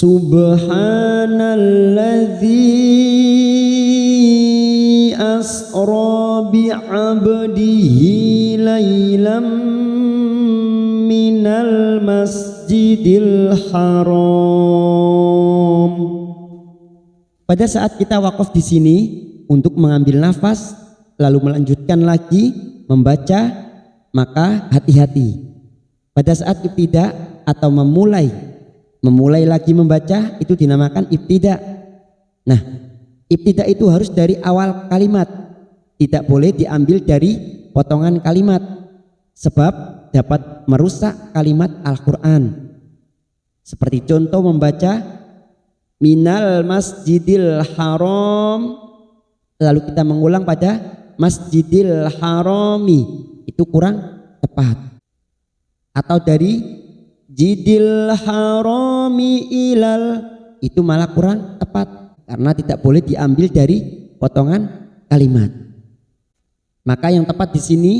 Subhanalladzi asra bi'abdihi laylam minal masjidil haram. Pada saat kita wakaf di sini untuk mengambil nafas lalu melanjutkan lagi membaca, maka hati-hati. Pada saat ibtida atau memulai lagi membaca itu dinamakan ibtida. Nah, ibtida itu harus dari awal kalimat, tidak boleh diambil dari potongan kalimat, sebab dapat merusak kalimat Al-Quran. Seperti contoh membaca minal masjidil haram, lalu kita mengulang pada masjidil harami, itu kurang tepat. Atau dari jidil harami ilal, itu malah kurang tepat karena tidak boleh diambil dari potongan kalimat. Maka yang tepat di sini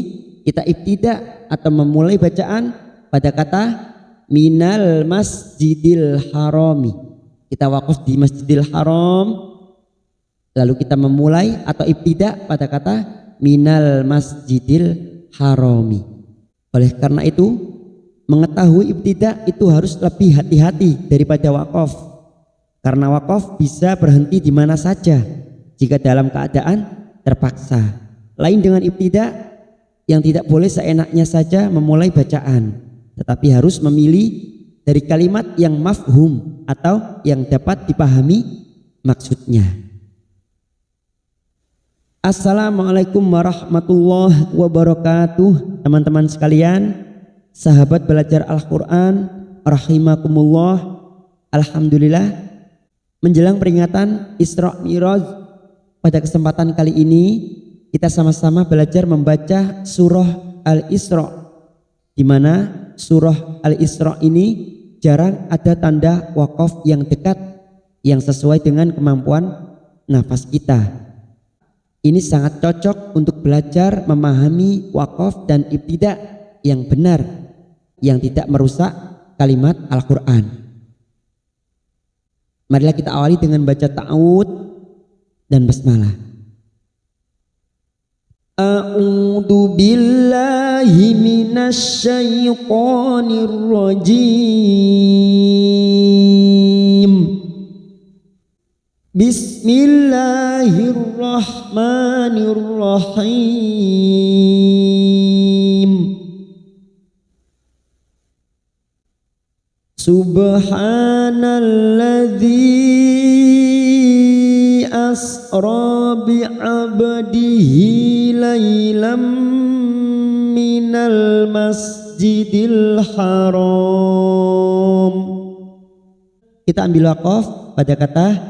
kita ibtida atau memulai bacaan pada kata minal masjidil harami. Kita wakaf di masjidil haram, lalu kita memulai atau ibtida pada kata minal masjidil harami. Oleh karena itu mengetahui ibtida itu harus lebih hati-hati daripada wakaf, karena wakaf bisa berhenti di mana saja jika dalam keadaan terpaksa. Lain dengan ibtida yang tidak boleh seenaknya saja memulai bacaan, tetapi harus memilih dari kalimat yang mafhum atau yang dapat dipahami maksudnya. Assalamualaikum warahmatullahi wabarakatuh. Teman-teman sekalian, sahabat belajar Al-Quran rahimakumullah. Alhamdulillah, menjelang peringatan Isra Mi'raj, pada kesempatan kali ini kita sama-sama belajar membaca surah Al-Isra, di mana surah Al-Isra ini jarang ada tanda wakaf yang dekat yang sesuai dengan kemampuan nafas kita. Ini sangat cocok untuk belajar memahami wakaf dan ibtida yang benar, yang tidak merusak kalimat Al-Quran. Marilah kita awali dengan baca ta'awud dan basmalah. A'udzu billahi minasy syaithanir rajim. Bismillahirrahmanirrahim. Subhanalladzi asra bi'abdihi laylam minal masjidil haram. Kita ambil wakaf pada kata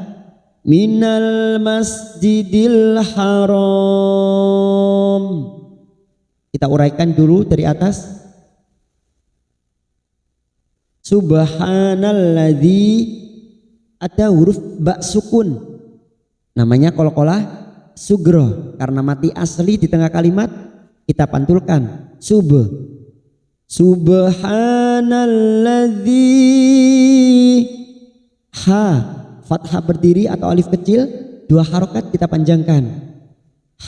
minal masjidil haram. Kita uraikan dulu dari atas. Subhanalladzi, ada huruf ba sukun, namanya qalqalah sugro, karena mati asli di tengah kalimat kita pantulkan Subhanalladzi, ha fathah berdiri atau alif kecil 2 harokat kita panjangkan.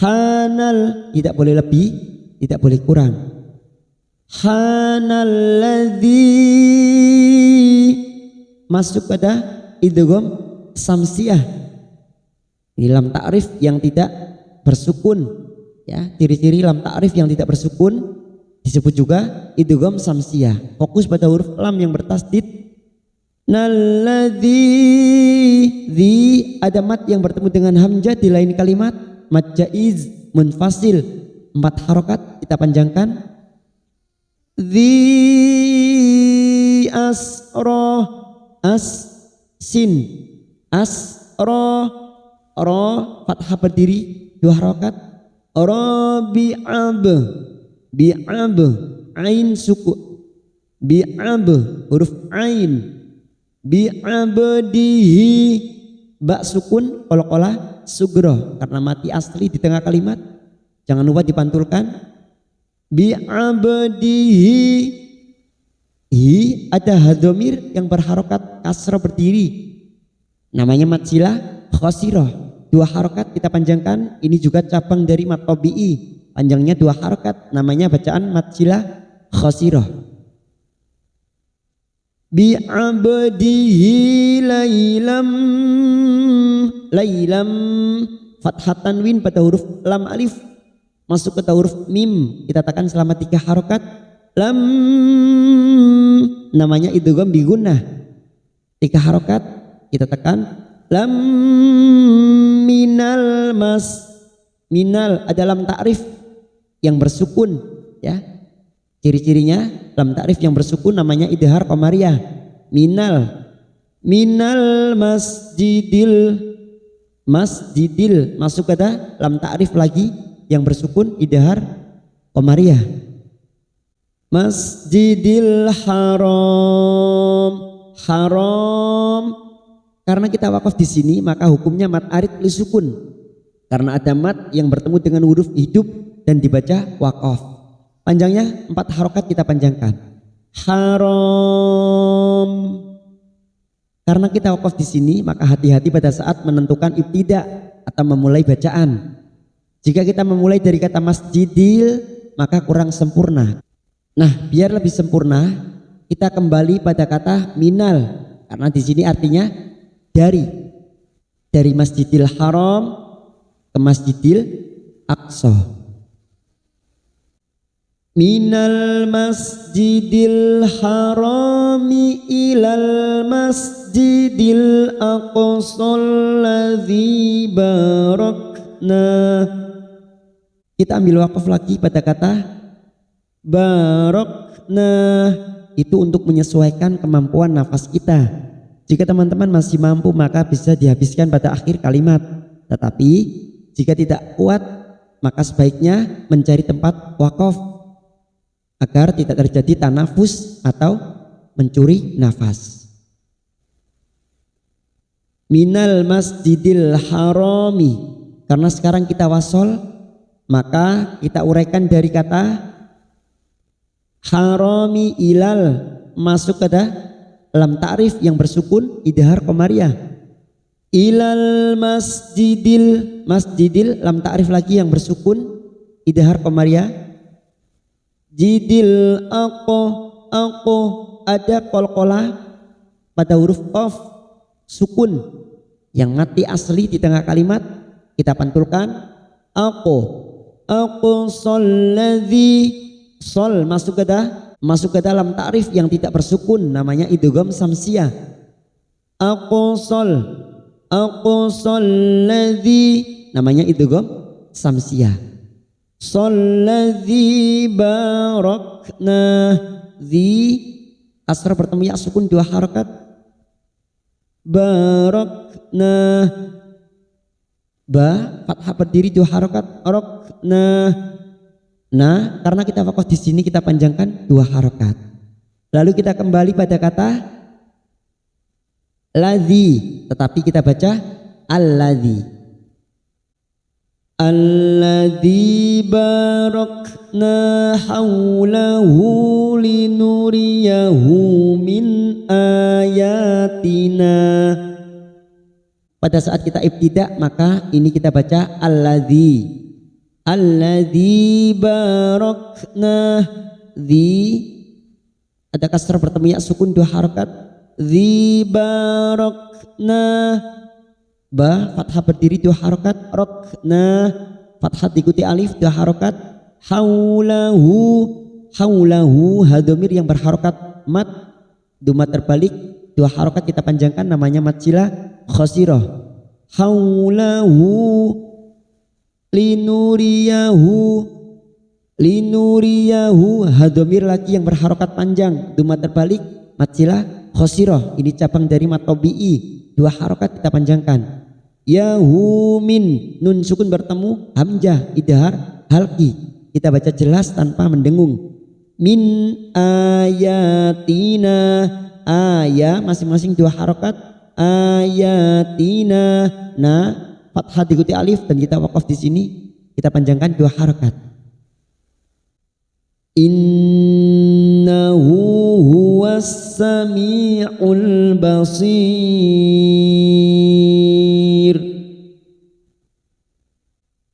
Hanal, tidak boleh lebih, tidak boleh kurang. Hanalladzi, masuk pada idgham samsiah. Ini lam ta'rif yang tidak bersukun, ya. Ciri-ciri lam ta'rif yang tidak bersukun disebut juga idgham samsiah. Fokus pada huruf lam yang bertasdid. Nalladzi, di ada mat yang bertemu dengan hamzah di lain kalimat, mat jaiz munfasil 4 harokat kita panjangkan. Dzi asra, as sin asra, ra fathah berdiri 2 harokat. Rabi'ab, bi'ab ain suku, bi'ab huruf ain. Bi'abdihi, ba sukun qalqalah sugro, karena mati asli di tengah kalimat, jangan lupa dipantulkan. Bi'abdihi, hi ada hadhamir yang berharokat kasrah berdiri, namanya mad silah khosirah. 2 harokat kita panjangkan, ini juga cabang dari mad tabi'i, panjangnya 2 harokat, namanya bacaan mad silah khosirah. Bi'abdihi laylam, laylam fathah tanwin pada huruf lam alif masuk ke huruf mim, kita tekan selama 3 harokat. Lam namanya idgham bi gunnah, 3 harokat kita tekan. Lam minal mas, minal ada lam ta'rif yang bersukun ya. Ciri-cirinya lam ta'rif yang bersukun namanya idhar qamariyah. Minal, minal masjidil, masjidil masuk ada lam ta'rif lagi yang bersukun idhar qamariyah. Masjidil haram, haram. Karena kita wakaf di sini maka hukumnya mad arid li sukun. Karena ada mad yang bertemu dengan huruf hidup dan dibaca wakaf. Panjangnya 4 harokat kita panjangkan. Haram. Karena kita wakaf di sini maka hati-hati pada saat menentukan ibtida atau memulai bacaan. Jika kita memulai dari kata masjidil maka kurang sempurna. Nah, biar lebih sempurna, kita kembali pada kata minal, karena di sini artinya dari Masjidil Haram ke Masjidil Aqsa. Minal Masjidil Harami ilal Masjidil Aqsa alladzi barakna. Kita ambil wakaf lagi pada kata barokna, itu untuk menyesuaikan kemampuan nafas kita. Jika teman-teman masih mampu maka bisa dihabiskan pada akhir kalimat, tetapi jika tidak kuat maka sebaiknya mencari tempat wakaf agar tidak terjadi tanafus atau mencuri nafas. Minal masjidil harami, karena sekarang kita wasol maka kita uraikan dari kata harami ilal masuk ke lam ta'rif yang bersukun idhar qamariyah. Ilal masjidil, masjidil lam ta'rif lagi yang bersukun idhar qamariyah. Jidil aqo ada qalqalah pada huruf qaf sukun yang mati asli di tengah kalimat kita pantulkan aqo salladzi. Sol masuk ke dalam ta'rif yang tidak bersukun namanya idgham samsiyah. Aqsal ladzi namanya idgham samsiyah. Salladzi barakna, zi kasrah bertemu ya sukun 2 harakat. Barakna, ba fathah berdiri 2 harakat. Rokna. Nah, karena kita fokus di sini kita panjangkan 2 harokat. Lalu kita kembali pada kata ladzi, tetapi kita baca alladzi. Alladzi barakna haulahu linuriyahu min ayatina. Pada saat kita ibtida maka ini kita baca alladzi. Alladzi barakna, dzi ada kasrah bertemu ya sukun 2 harakat. Dzi barakna, ba fathah berdiri 2 harakat. Rokna fathah diikuti alif 2 harakat. Haulahu hadhamir yang berharokat mat, duma terbalik 2 harakat kita panjangkan namanya mad silah khosirah. Haulahu linuriyahu hadhamir lagi yang berharokat panjang, duma terbalik mad silah khosirah, ini cabang dari mad tabi'i, 2 harokat kita panjangkan. Yahumin, nun sukun bertemu hamzah idhar halqi, kita baca jelas tanpa mendengung. Min ayatina, aya masing-masing 2 harokat. Ayatina, nah fathah diikuti alif dan kita wakaf di sini kita panjangkan 2 harakat. Innahu huwa huwas sami'ul basir.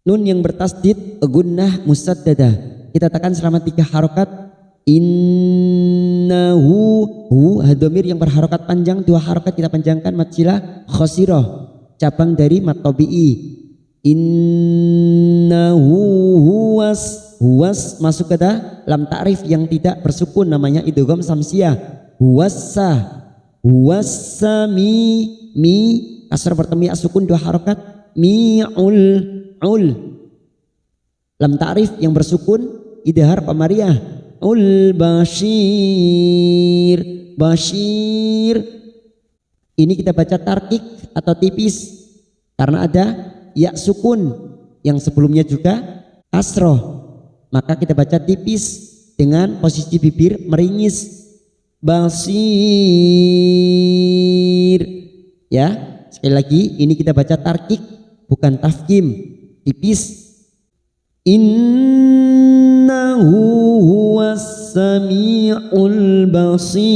Nun yang bertasdid gunnah musaddadah kita tekan selama 3 harokat. Innahu, hu hadomir yang berharokat panjang 2 harokat kita panjangkan. Mad silah khosirah cabang dari mad tabi'i. Innahu huwas, huwas masuk ke lam ta'rif yang tidak bersukun namanya idgham samsiah. Huwassa, huwassa mi kasar bertemu sukun 2 harokat. Mi'ul ul lam ta'rif yang bersukun idhar qamariyah. Ul bashir, bashir ini kita baca tarkik atau tipis karena ada ya sukun yang sebelumnya juga kasroh, maka kita baca tipis dengan posisi bibir meringis. Basir ya, sekali lagi ini kita baca tarkik bukan tafkim, tipis. Innahu huwas sami'ul basir.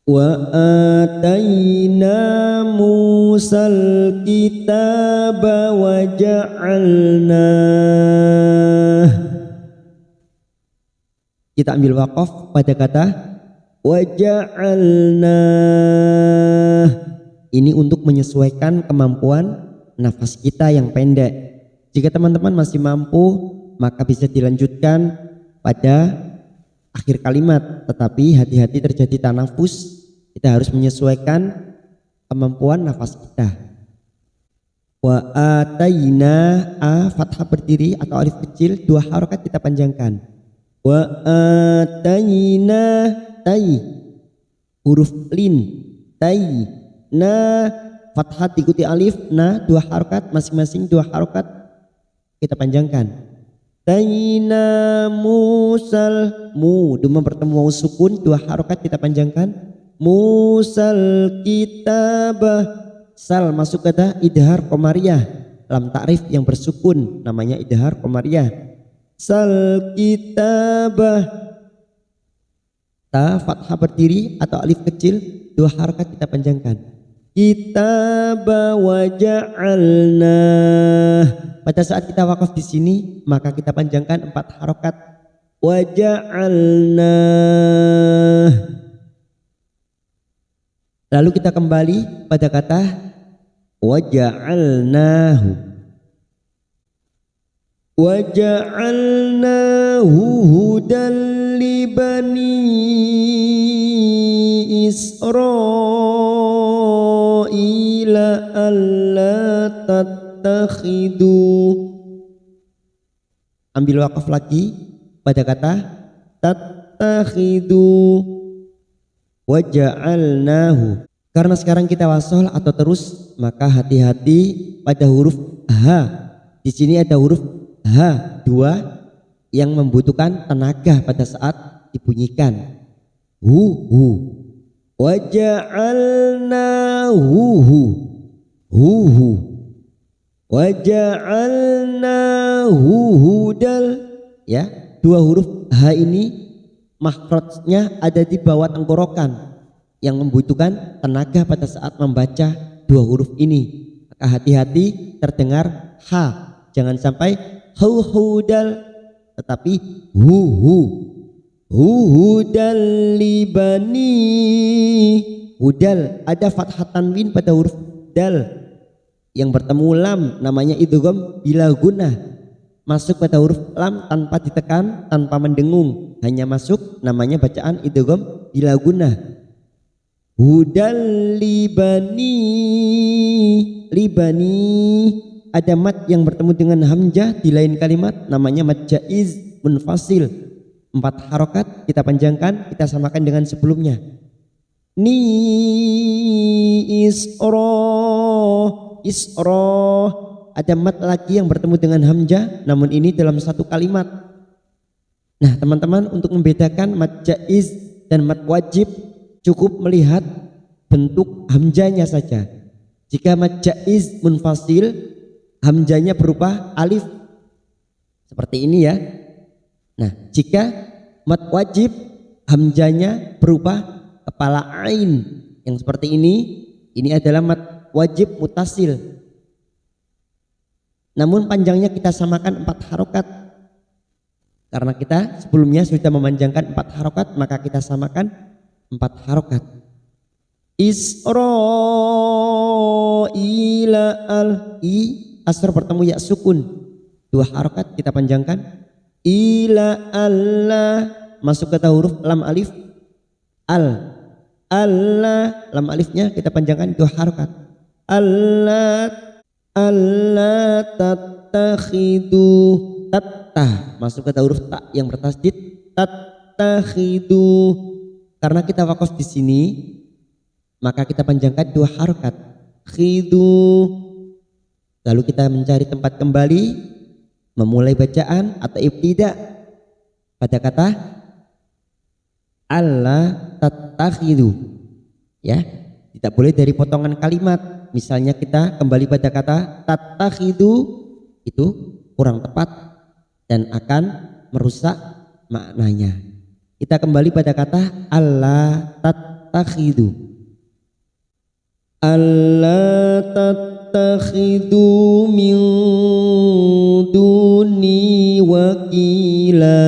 Wa atayna Musal kitaba wa ja'alna. Kita ambil waqaf pada kata wa ja'alna. Ini untuk menyesuaikan kemampuan nafas kita yang pendek. Jika teman-teman masih mampu maka bisa dilanjutkan pada akhir kalimat, tetapi hati-hati terjadi tanafus. Kita harus menyesuaikan kemampuan nafas kita. Wa atayna, a fathah berdiri atau alif kecil 2 harokat kita panjangkan. Wa atayna, tai huruf lin, tai na fathah diikuti alif, na 2 harokat masing-masing 2 harokat kita panjangkan. Taina musal, mu duma bertemu waw sukun 2 harokat kita panjangkan. Musal kitabah, sal masuk kata idhar qamariyah, lam ta'rif yang bersukun namanya idhar qamariyah. Sal kitabah, ta fathah berdiri atau alif kecil 2 harokat kita panjangkan. Kitaba wa ja'alna. Pada saat kita wakaf di sini maka kita panjangkan 4 harokat. Wa ja'alna. Lalu kita kembali pada kata wa ja'alnahu. Wa ja'alnahu hudan li bani Israila alla tattakhidu. Ambil wakaf lagi pada kata tattakhidu wa ja'alnahu. Karena sekarang kita wasol atau terus, maka hati-hati pada huruf H. Di sini ada huruf H 2 yang membutuhkan tenaga pada saat dibunyikan. Hu wa ja'alnahu hu wa ja'alnahu hudal. Ya, 2 huruf H ini makhrajnya ada di bawah tenggorokan yang membutuhkan tenaga pada saat membaca 2 huruf ini. Maka hati-hati terdengar H, jangan sampai hudal, tetapi hudal libani. Hudal ada fathah tanwin pada huruf dal yang bertemu lam namanya idgham bila gunnah, masuk pada huruf lam tanpa ditekan, tanpa mendengung, hanya masuk namanya bacaan idgham bila gunnah. Hudal libani, libani ada mad yang bertemu dengan hamzah di lain kalimat namanya mad jaiz munfasil, 4 harokat kita panjangkan, kita samakan dengan sebelumnya. Ni isra ada mad lagi yang bertemu dengan hamzah, namun ini dalam 1 kalimat. Nah teman-teman, untuk membedakan mad jaiz dan mad wajib cukup melihat bentuk hamzahnya saja. Jika mad jaiz munfasil, hamzahnya berupa alif. Seperti ini ya. Nah, jika mat wajib hamzanya berupa kepala ain yang seperti ini adalah mat wajib mutasil. Namun panjangnya kita samakan 4 harokat. Karena kita sebelumnya sudah memanjangkan 4 harokat, maka kita samakan 4 harokat. Isra'ila al-i asr bertemu ya sukun, 2 harokat kita panjangkan. Ila Allah masuk kata huruf lam alif al. Allah lam alifnya kita panjangkan 2 harokat. Allah tattakhidu tattah masuk kata huruf ta yang bertasdid tattakhidu. Karena kita wakaf di sini maka kita panjangkan 2 harokat khidu. Lalu kita mencari tempat kembali memulai bacaan atau ibtida pada kata Allah tattakhidu ya, tidak boleh dari potongan kalimat. Misalnya kita kembali pada kata tattakhidu, itu kurang tepat dan akan merusak maknanya. Kita kembali pada kata Allah tattakhidu. Allah tattakhidu min duni wakila.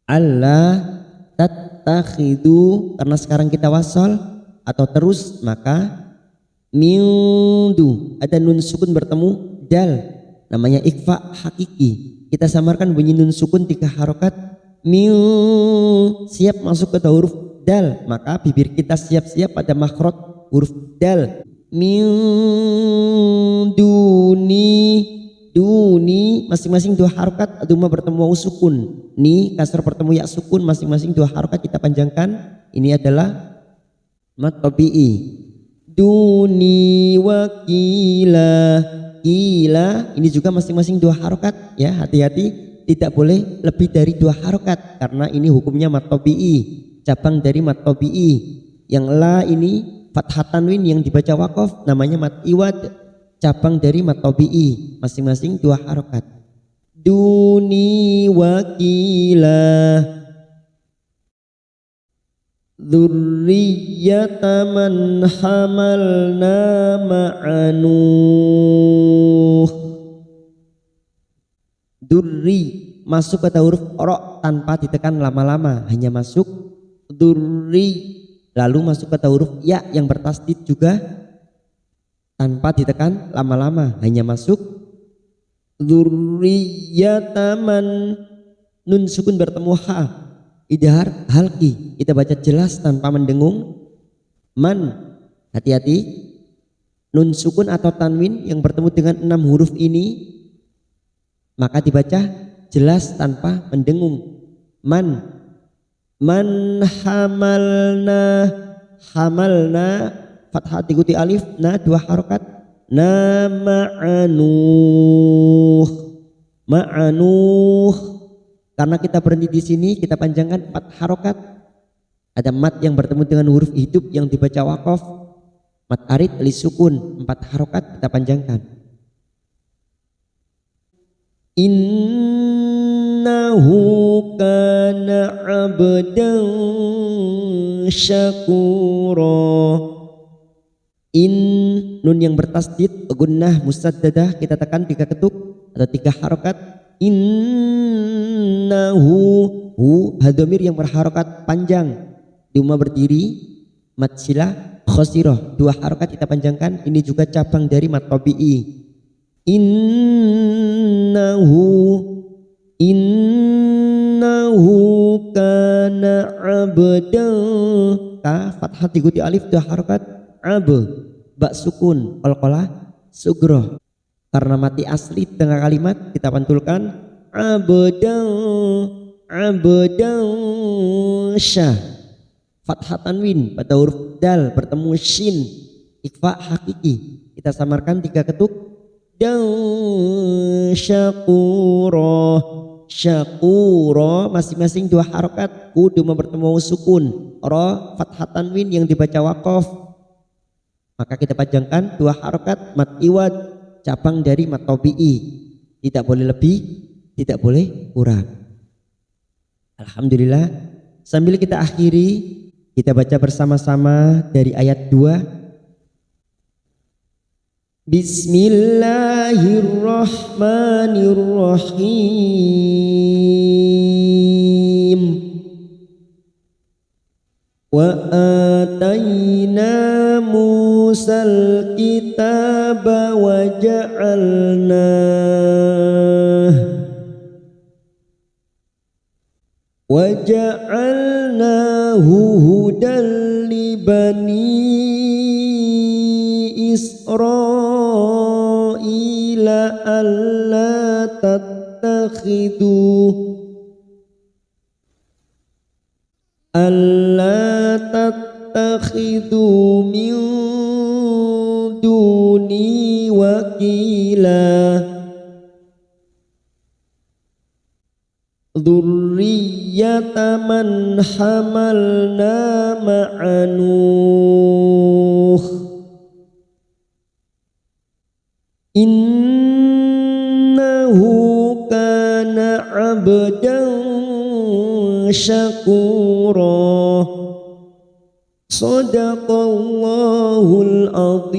Allah tattakhidu, karena sekarang kita wasal atau terus maka mindu ada nun sukun bertemu dal, namanya ikhfa hakiki. Kita samarkan bunyi nun sukun 3 harokat min, siap masuk ke huruf dal, maka bibir kita siap-siap pada makhraj huruf dal. Min duni masing-masing 2 harokat, duma bertemu wawu sukun, ni kasar bertemu ya sukun, masing-masing 2 harokat kita panjangkan. Ini adalah mat tabi'i. Duni wakila, kila ini juga masing-masing 2 harokat ya, hati-hati tidak boleh lebih dari 2 harokat karena ini hukumnya mat tabi'i, cabang dari mat tabi'i. Yang la ini fathah tanwin yang dibaca wakaf namanya mat iwad, cabang dari mat tabi'i, masing-masing 2 harokat. Duni wakila dzurriyyata man hamalna ma'anuh. Durri masuk kata huruf ro tanpa ditekan lama-lama, hanya masuk durri. Lalu masuk kata huruf ya yang bertasdid juga tanpa ditekan lama-lama, hanya masuk dzurriyyataman, nun sukun bertemu ha, idhar halqi, kita baca jelas tanpa mendengung. Man, hati-hati, nun sukun atau tanwin yang bertemu dengan 6 huruf ini maka dibaca jelas tanpa mendengung. Man hamalna fathah diikuti alif, na 2 harokat, na ma'anuh. Karena kita berhenti di sini kita panjangkan 4 harokat. Ada mat yang bertemu dengan huruf hidup yang dibaca wakaf, mat arid li sukun, 4 harokat kita panjangkan. Innahu kana abdan syakura. Nun yang bertasdid gunnah musaddadah kita tekan 3 ketuk atau 3 harokat. Innahu, hadomir yang berharokat panjang, duma berdiri, mat silah khosiroh 2 harokat kita panjangkan. Ini juga cabang dari mat tabi'i. Innahu kana abdan, ka fathah diikuti alif 2 harokat, ba sukun qalqalah sugroh. Karena mati asli tengah kalimat kita pantulkan abdan syah, fathah tanwin pada huruf dal bertemu shin, ikhfa hakiki kita samarkan 3 ketuk. Dan syakuro masing-masing 2 harokat, kuduma bertemu sukun, ro fathah tanwin yang dibaca wakaf, maka kita panjangkan 2 harokat mat iwad, cabang dari matobi'i, tidak boleh lebih, tidak boleh kurang. Alhamdulillah, sambil kita akhiri, kita baca bersama-sama dari ayat 2. Bismillahirrahmanirrahim. Wa atayna Musal kitaba wa ja'alnahu hudan li bani Israila alla tattakhidu min duni wakila dzurriyyata man hamalna ma'a Nuh innahu kana 'abdan syakura. Shadaqallahul azim.